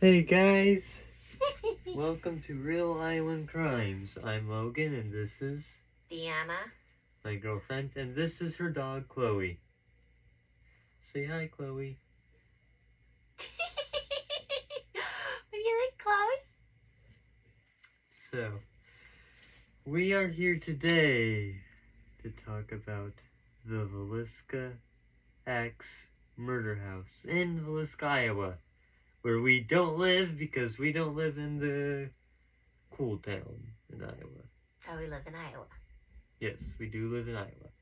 Hey guys, welcome to Real Iowan Crimes. I'm Logan and this is Deanna. my girlfriend and this is her dog Chloe. Say hi, Chloe. What do you think, Chloe? So, we are here today to talk about the Villisca Axe Murder House in Villisca, Iowa, where we don't live because we don't live in the cool town in Iowa. Oh, we live in Iowa. Yes, we do live in Iowa.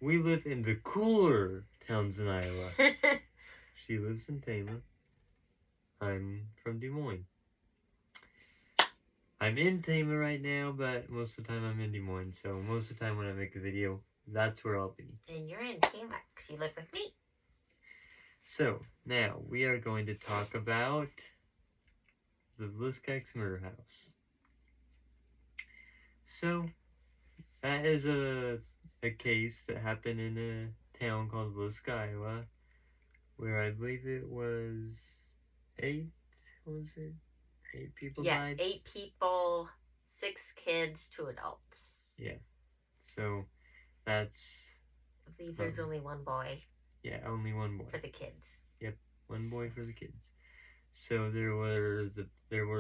We live in the cooler towns in Iowa. She lives in Tama. I'm from Des Moines. I'm in Tama right now, but most of the time I'm in Des Moines. So most of the time when I make a video, that's where I'll be. And you're in Tama because you live with me. So now we are going to talk about the Villisca Murder House. So that is a case that happened in a town called Villisca, Iowa, where I believe it was 8 people Yes, died? 8 people, 6 kids, 2 adults. Yeah. So that's... I believe there's only one boy. Yeah, only one boy. For the kids. Yep, one boy for the kids. So there were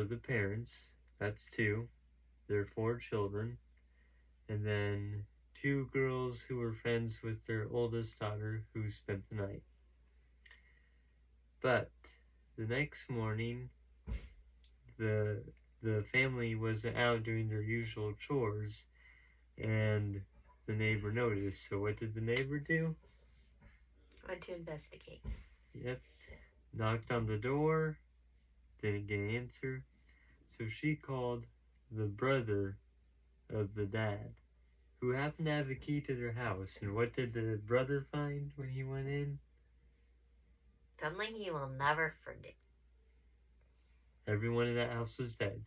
the parents. That's 2. There are 4 children, and then 2 girls who were friends with their oldest daughter who spent the night. But the next morning, the family was out doing their usual chores, and the neighbor noticed. So what did the neighbor do? Went to investigate. Yep. Knocked on the door, didn't get an answer, so she called the brother of the dad, who happened to have a key to their house. And what did the brother find when he went in? Something he will never forget. Everyone in that house was dead.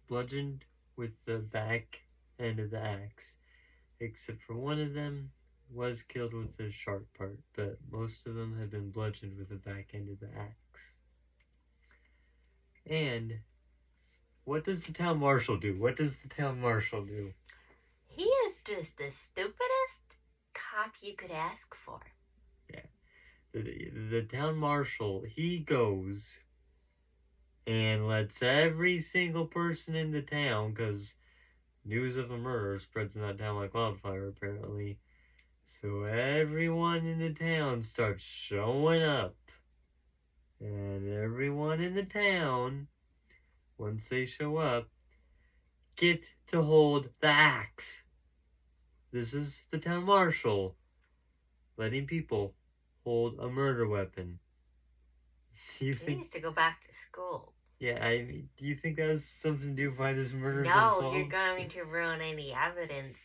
Bludgeoned with the back end of the axe, except for one of them was killed with the sharp part, but most of them had been bludgeoned with the back end of the axe. And what does the town marshal do? What does the town marshal do? He is just the stupidest cop you could ask for. Yeah. The town marshal, he goes and lets every single person in the town, because news of a murder spreads in that town like wildfire, apparently. So everyone in the town starts showing up. And everyone in the town, once they show up, get to hold the axe. This is the town marshal letting people hold a murder weapon. He needs to go back to school. Yeah, I mean, do you think that has something to do with why this murder is No, unsolved? you're going to ruin any evidence.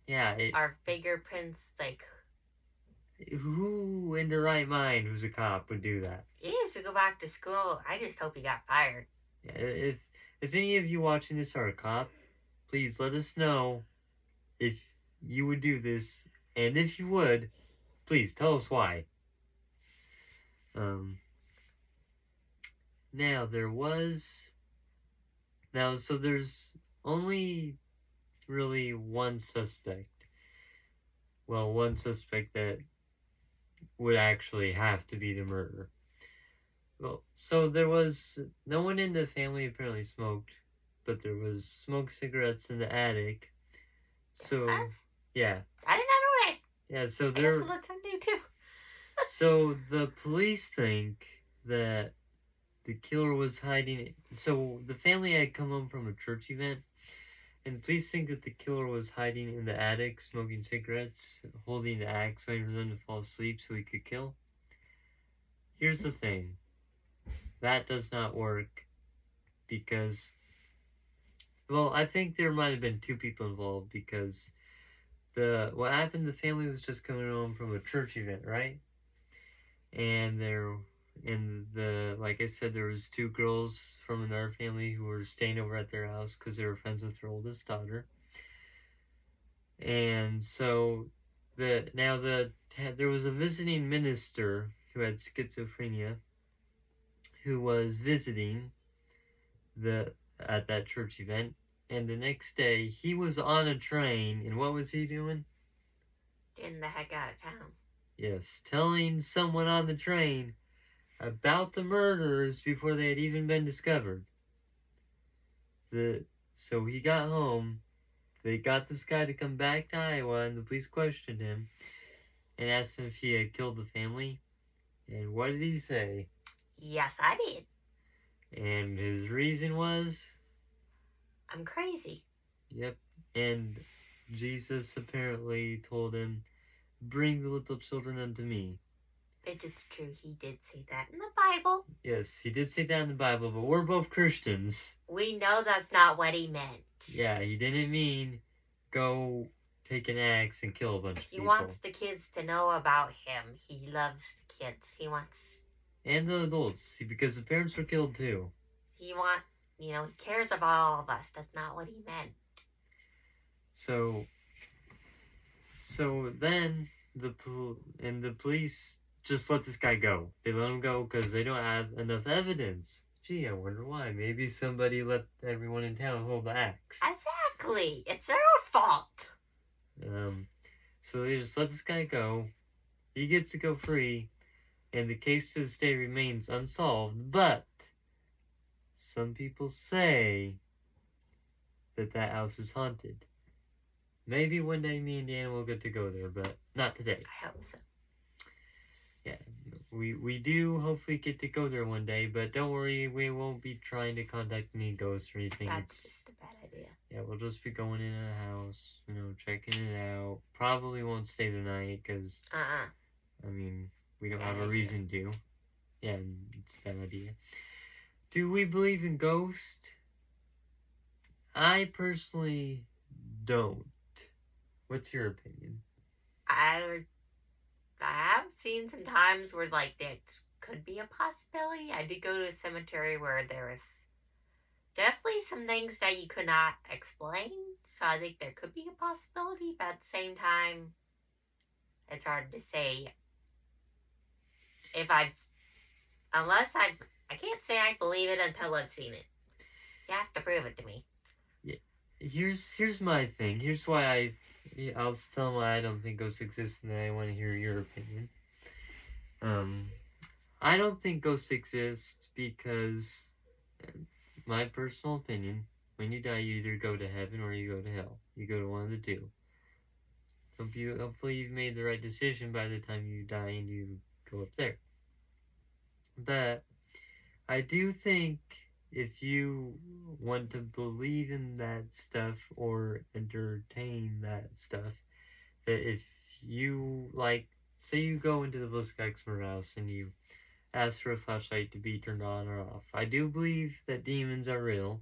Yeah. Our fingerprints, like... Who in their right mind who's a cop would do that? He needs to go back to school. I just hope he got fired. Yeah, if any of you watching this are a cop, please let us know if you would do this, and if you would, please tell us why. Now so there's only really one suspect. Well, one suspect that would actually have to be the murderer. Well, so there was no one in the family apparently smoked, but there was smoked cigarettes in the attic. So yeah, I did not know that. Yeah, so I there. also let some do too. So the police think that the killer was hiding. So the family had come home from a church event, and police think that the killer was hiding in the attic, smoking cigarettes, holding the axe, waiting for them to fall asleep so he could kill. Here's the thing. That does not work because, well, I think there might have been 2 people involved because what happened, the family was just coming home from a church event, right? And like I said, there was 2 girls from another family who were staying over at their house because they were friends with their oldest daughter. And so there was a visiting minister who had schizophrenia, who was visiting the at that church event, and the next day he was on a train, and what was he doing? Getting the heck out of town. Yes, telling someone on the train about the murders before they had even been discovered. The so he got home. They got this guy to come back to Iowa, and the police questioned him and asked him if he had killed the family. And what did he say? Yes, I did. And his reason was, I'm crazy. yep. And Jesus apparently told him, "Bring the little children unto me." Which it's true, he did say that in the Bible. Yes, he did say that in the Bible, but we're both Christians. We know that's not what he meant. Yeah, he didn't mean go take an axe and kill a bunch of He people. wants the kids to know about him. He loves the kids. And the adults, because the parents were killed too. He cares about all of us. That's not what he meant. So then the police just let this guy go. They let him go because they don't have enough evidence. Gee, I wonder why. Maybe somebody let everyone in town hold the axe. Exactly. It's their fault. So they just let this guy go. He gets to go free, and the case to this day remains unsolved. But some people say that house is haunted. Maybe one day me and Dan will get to go there, but not today. I hope so. Yeah, we do hopefully get to go there one day, but don't worry, we won't be trying to contact any ghosts or anything. That's just a bad idea. Yeah, we'll just be going in a house, checking it out. Probably won't stay the night because, I mean, we don't have a reason to. Yeah, it's a bad idea. Do we believe in ghosts? I personally don't. What's your opinion? I have seen some times where that could be a possibility. I did go to a cemetery where there was definitely some things that you could not explain. So I think there could be a possibility, but at the same time, it's hard to say. I can't say I believe it until I've seen it. You have to prove it to me. Yeah. Here's my thing. Here's why I'll tell them why I don't think ghosts exist, and I want to hear your opinion. I don't think ghosts exist because, my personal opinion, when you die, you either go to heaven or you go to hell. You go to one of the two. Hopefully you've made the right decision by the time you die and you go up there. But I do think if you want to believe in that stuff or entertain that stuff, that if you, say you go into the Villisca house and you ask for a flashlight to be turned on or off, I do believe that demons are real.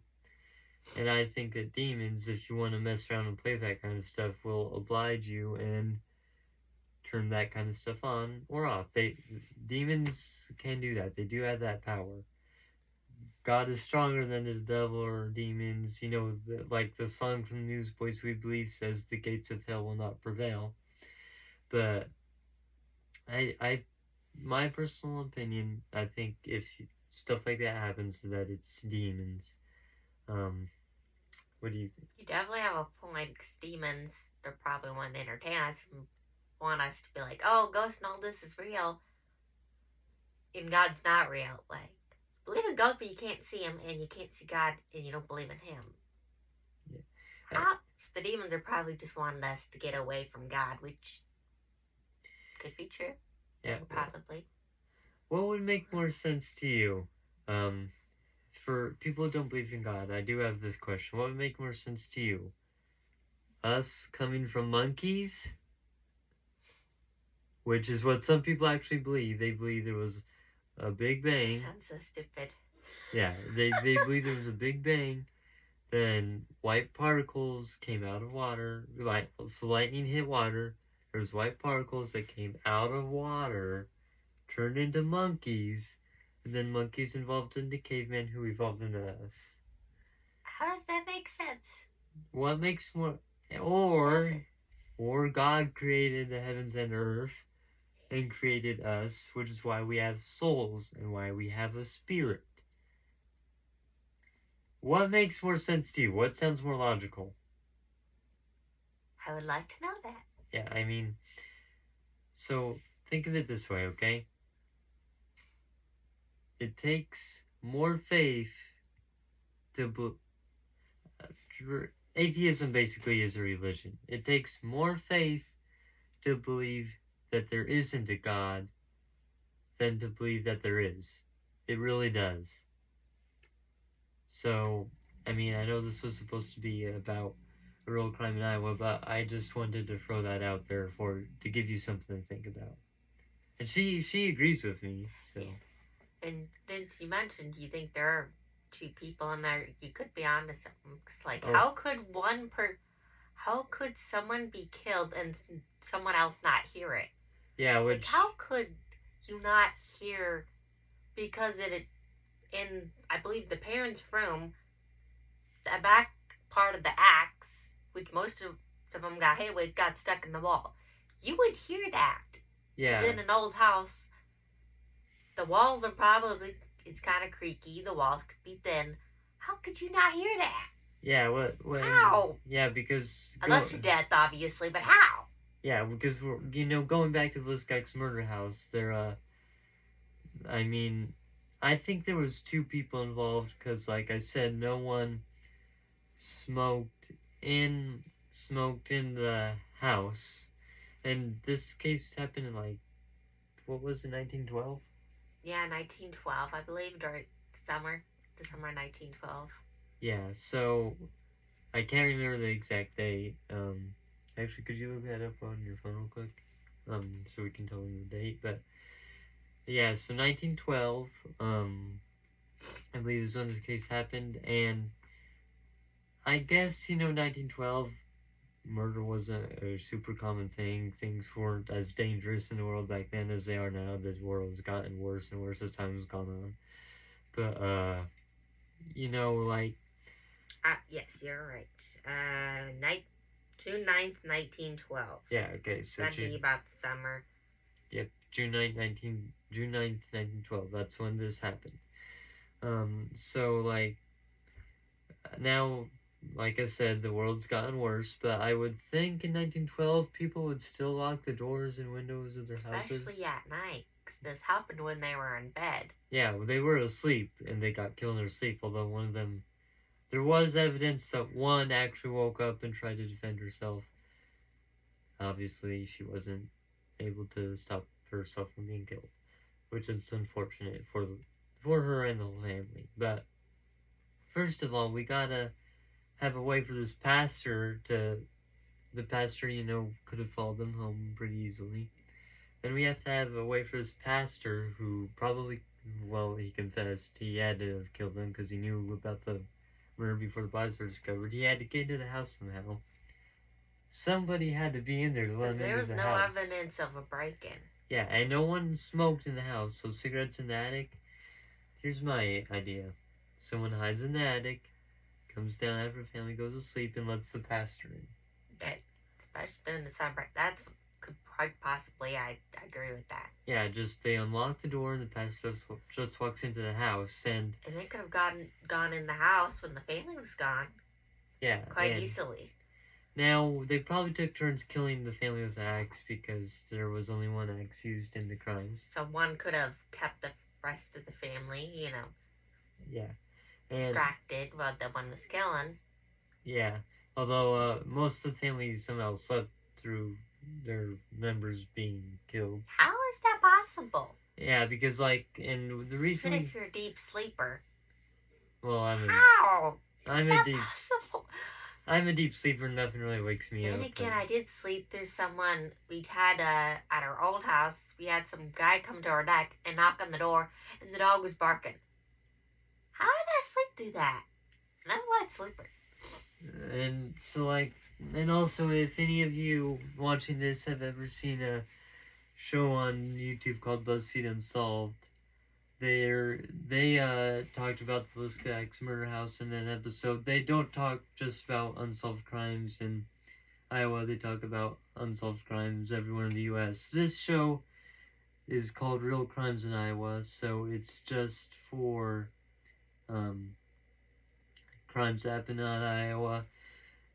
And I think that demons, if you want to mess around and play with that kind of stuff, will oblige you and turn that kind of stuff on or off. Demons can do that. They do have that power. God is stronger than the devil or demons. Like the song from Newsboys We Believe says, the gates of hell will not prevail. But my personal opinion, I think if stuff like that happens, that it's demons. What do you think? You definitely have a point, because demons, they're probably want to entertain us and want us to be like, oh, ghosts and all this is real. And God's not real. Believe in God, but you can't see him, and you can't see God, and you don't believe in him. Yeah. The demons are probably just wanting us to get away from God, which could be true. Yeah. Probably. What would make more sense to you? For people who don't believe in God, I do have this question. What would make more sense to you? Us coming from monkeys? Which is what some people actually believe. They believe there was a big bang. That sounds so stupid. Yeah, they believe there was a big bang. Then white particles came out of water. So lightning hit water. There was white particles that came out of water, turned into monkeys, and then monkeys evolved into cavemen who evolved into us. How does that make sense? What makes more... Or God created the heavens and earth, and created us, which is why we have souls and why we have a spirit. What makes more sense to you? What sounds more logical? I would like to know that. Yeah, I mean, so think of it this way, okay? It takes more faith to atheism basically is a religion. It takes more faith to believe that there isn't a God than to believe that there is. It really does. So, I mean, I know this was supposed to be about a real crime in Iowa, but I just wanted to throw that out there for to give you something to think about. And she agrees with me, so Yeah. And since you mentioned you think there are two people in there, you could be onto something. Like, oh how could someone be killed and someone else not hear it? yeah, Like, which how could you not hear? Because in I believe the parents' room, the back part of the axe, which most of them got hit with, got stuck in the wall. You would hear that because yeah in an old house, the walls are probably it's kind of creaky. The walls could be thin. How could you not hear that? yeah what How? yeah because Unless you're deaf, obviously. But how? we're going back to this guy's murder house. There I mean, I think there was two people involved because, like I said, no one smoked in the house, and this case happened in like what was it, 1912? Yeah, 1912, I believe, during the summer of 1912. Yeah, so I can't remember the exact date. Actually, could you look that up on your phone real quick? So we can tell them the date. But yeah, so 1912. I believe is when this case happened, and I guess 1912 murder wasn't a super common thing. Things weren't as dangerous in the world back then as they are now. The world has gotten worse and worse as time has gone on. But like Yes, you're right. June 9th, 1912. yeah, okay, so That'd be about the summer. yep, June 9th, 1912. That's when this happened. So like now, like I said, the world's gotten worse, but I would think in 1912 people would still lock the doors and windows of their houses. Especially at night, 'cause this happened when they were in bed. Yeah, they were asleep and they got killed in their sleep, although one of them, there was evidence that one actually woke up and tried to defend herself. Obviously, she wasn't able to stop herself from being killed, which is unfortunate for her and the whole family. But first of all, we gotta have a way for this pastor to the pastor, could have followed them home pretty easily. Then we have to have a way for this pastor who probably, well, he confessed he had to have killed them because he knew about the murder before the bodies were discovered. He had to get into the house somehow. Somebody had to be in there to let Because him there into was the no house. evidence of a break in. Yeah, and no one smoked in the house, so cigarettes in the attic. Here's my idea. Someone hides in the attic, comes down after the family goes to sleep, and lets the pastor in. That, especially during the summer. That could quite possibly, I agree with that. Yeah, just they unlock the door and the pastor just walks into the house, and they could have gone in the house when the family was gone. Yeah, quite easily. Now they probably took turns killing the family with the axe because there was only one axe used in the crimes. So one could have kept the rest of the family, Yeah, distracted while the one was killing. Yeah, although most of the family somehow slept through their members being killed. How is that possible? Yeah, because and the reason even if you're a deep sleeper. Well, How? I'm is a that deep possible? I'm a deep sleeper. Nothing really wakes me up. Then again, I did sleep through someone. We'd had at our old house. We had some guy come to our deck and knock on the door, and the dog was barking. How did I sleep through that? And I'm a light sleeper. And so, and also, if any of you watching this have ever seen a show on YouTube called BuzzFeed Unsolved, they talked about the Villisca murder house in an episode. They don't talk just about unsolved crimes in Iowa. They talk about unsolved crimes everywhere in the U.S. This show is called Real Crimes in Iowa. So it's just for um, crimes that happen in Iowa.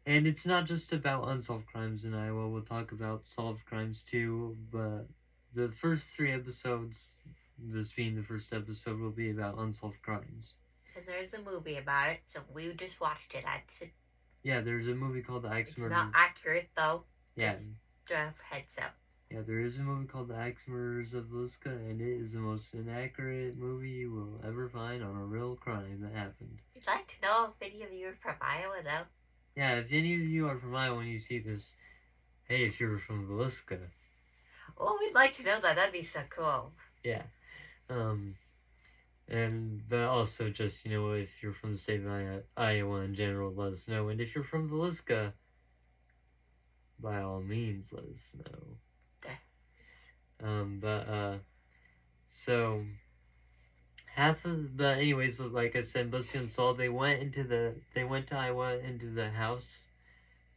And it's not just about unsolved crimes in Iowa. We'll talk about solved crimes too. But the first three episodes, this being the first episode, will be about unsolved crimes. And there's a movie about it, so we just watched it. Yeah, there's a movie called The Axe It's Murder. not accurate though. Yeah. Just a heads up. Yeah, there is a movie called The Axe Murders of Villisca, and it is the most inaccurate movie you will ever find on a real crime that happened. We'd like to know if any of you are from Iowa though. Yeah, if any of you are from Iowa and you see this, hey, if you're from Villisca. Oh, we'd like to know that. That'd be so cool. Yeah. But also just, if you're from the state of Iowa in general, let us know. And if you're from Villisca, by all means, let us know. So but anyways, like I said, BuzzFeed Unsolved, they went to Iowa into the house.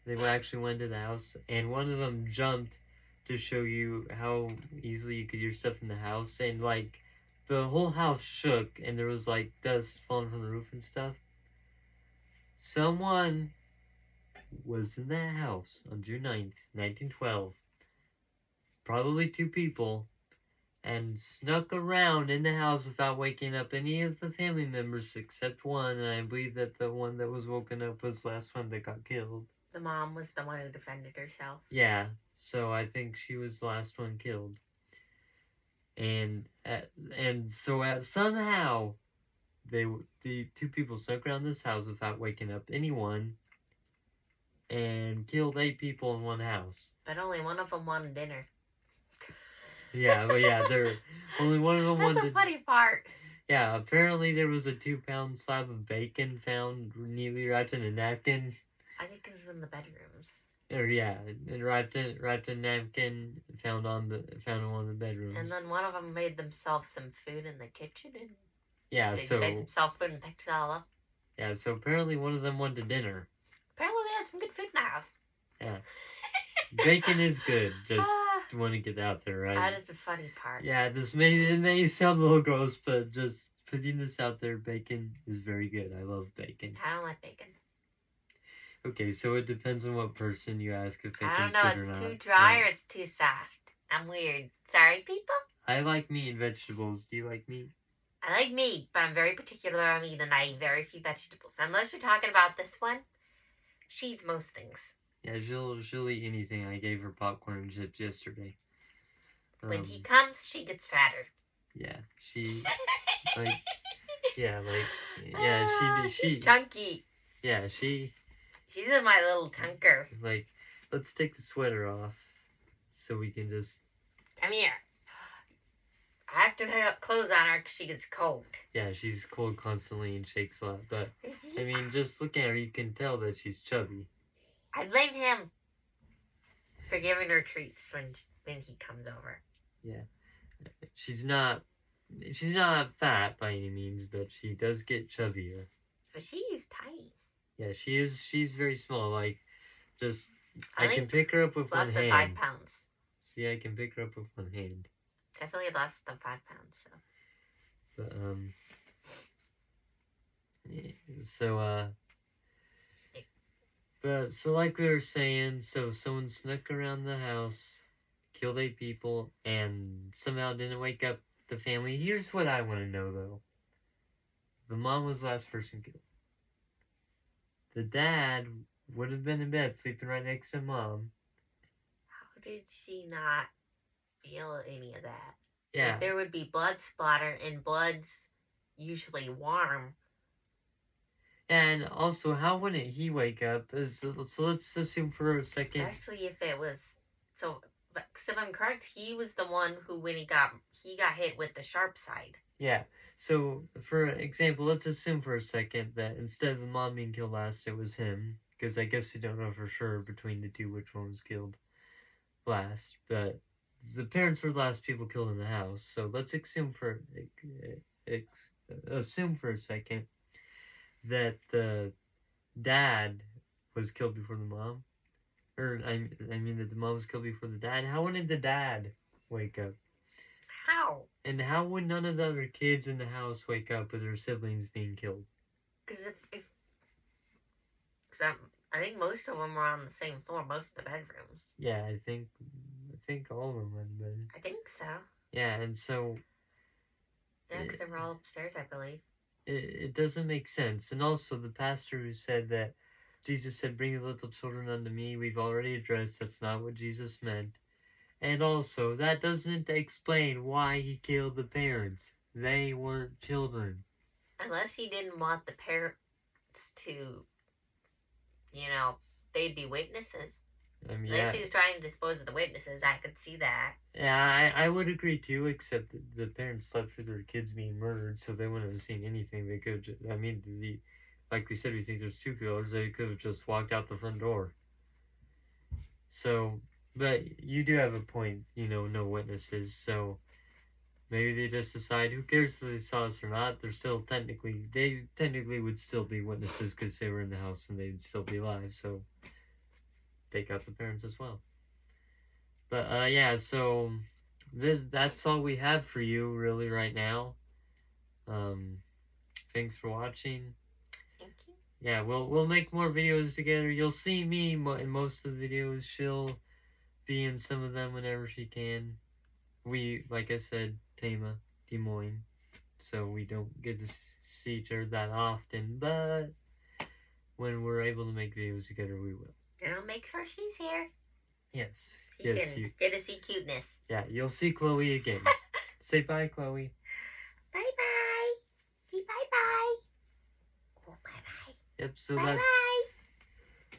They actually went to the house, and one of them jumped to show you how easily you could get your stuff in the house, and like the whole house shook, and there was like dust falling from the roof and stuff. Someone was in that house on June 9th, 1912. Probably two people, and snuck around in the house without waking up any of the family members except one, and I believe that the one that was woken up was the last one that got killed. The mom was the one who defended herself. Yeah, so I think she was the last one killed. And so somehow the two people snuck around this house without waking up anyone and killed 8 people in one house. But only one of them wanted dinner. Yeah, but yeah, only one of them That's wanted. the funny part. Yeah, apparently there was a 2-pound slab of bacon found neatly wrapped in a napkin. I think it was in the bedrooms. Or yeah, and wrapped in napkin found in one of the bedrooms. And then one of them made themselves some food in the kitchen, and they made themselves food and picked it all up. Yeah, so apparently one of them wanted dinner. Apparently they had some good food in the house. Yeah. Bacon is good. Just want to get out there, right? That is the funny part. Yeah, it may sound a little gross, but just putting this out there, bacon is very good. I love bacon. I don't like bacon. Okay, so it depends on what person you ask if bacon's I don't know, good or not. it's too dry or it's too soft. I'm weird. Sorry, people. I like meat and vegetables. Do you like meat? I like meat, but I'm very particular about meat, and I eat very few vegetables. Unless you're talking about this one, she eats most things. Yeah, she'll eat anything. I gave her popcorn and chips yesterday. When he comes, she gets fatter. Yeah, she She's chunky. Yeah, she's in my little tunker. Like, let's take the sweater off so we can just. Come here. I have to hang up clothes on her because she gets cold. Yeah, she's cold constantly and shakes a lot. But I mean, just looking at her, you can tell that she's chubby. I blame him for giving her treats when he comes over. Yeah, she's not fat by any means, but she does get chubbier. But she's tiny. Yeah, she is. She's very small. Like, just I can pick her up with one hand. Less than 5 pounds. See, I can pick her up with one hand. Definitely less than 5 pounds. So like we were saying, so someone snuck around the house, killed 8 people, and somehow didn't wake up the family. Here's what I want to know, though. The mom was the last person killed. The dad would have been in bed, sleeping right next to mom. How did she not feel any of that? Yeah. Like, there would be blood splatter, and blood's usually warm. And also, how wouldn't he wake up? So let's assume for a second. Especially if it was but if I'm correct, he was the one who, when he got hit with the sharp side. Yeah. So, for example, let's assume for a second that instead of the mom being killed last, it was him. Because I guess we don't know for sure between the two which one was killed last. But the parents were the last people killed in the house. So let's assume for a second that the dad was killed before the mom. Or, I mean that the mom was killed before the dad. How did the dad wake up? And how would none of the other kids in the house wake up with their siblings being killed? Because cause I think most of them were on the same floor, most of the bedrooms. Yeah, I think all of them had been. I think so. Yeah, and so Yeah, because it, they were all upstairs, I believe. it doesn't make sense. And also the pastor who said that Jesus said, "Bring the little children unto me," we've already addressed that's not what Jesus meant. And also, that doesn't explain why he killed the parents. They weren't children. Unless he didn't want the parents to, you know, they'd be witnesses. Unless Yeah, he was trying to dispose of the witnesses, I could see that. yeah, I would agree too, except that the parents slept through their kids being murdered, so they wouldn't have seen anything. They could, I mean, like we said, we think there's two killers. They could have just walked out the front door. So, but you do have a point, no witnesses. So maybe they just decide, who cares if they saw us or not? They technically would still be witnesses because they were in the house and they'd still be alive. So take out the parents as well. But yeah, so that's all we have for you really right now. Um, thanks for watching. Thank you. Yeah, we'll make more videos together. You'll see me in most of the videos. She'll be in some of them whenever she can. We, like I said, Tama, Des Moines, so we don't get to see each other that often. But when we're able to make videos together, we will. And I'll make sure she's here. Yes. So you can get to see cuteness. Yeah, you'll see Chloe again. Say bye, Chloe. Bye bye. Say bye bye. Oh, bye bye. Yep, so bye bye.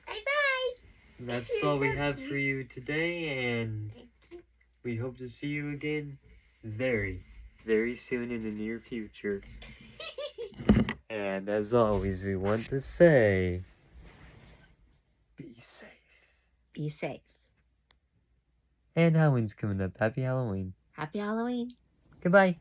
Bye bye. That's all we have for you today, and we hope to see you again very, very soon in the near future. And as always, we want to say, be safe. Be safe. And Halloween's coming up. Happy Halloween. Happy Halloween. Goodbye.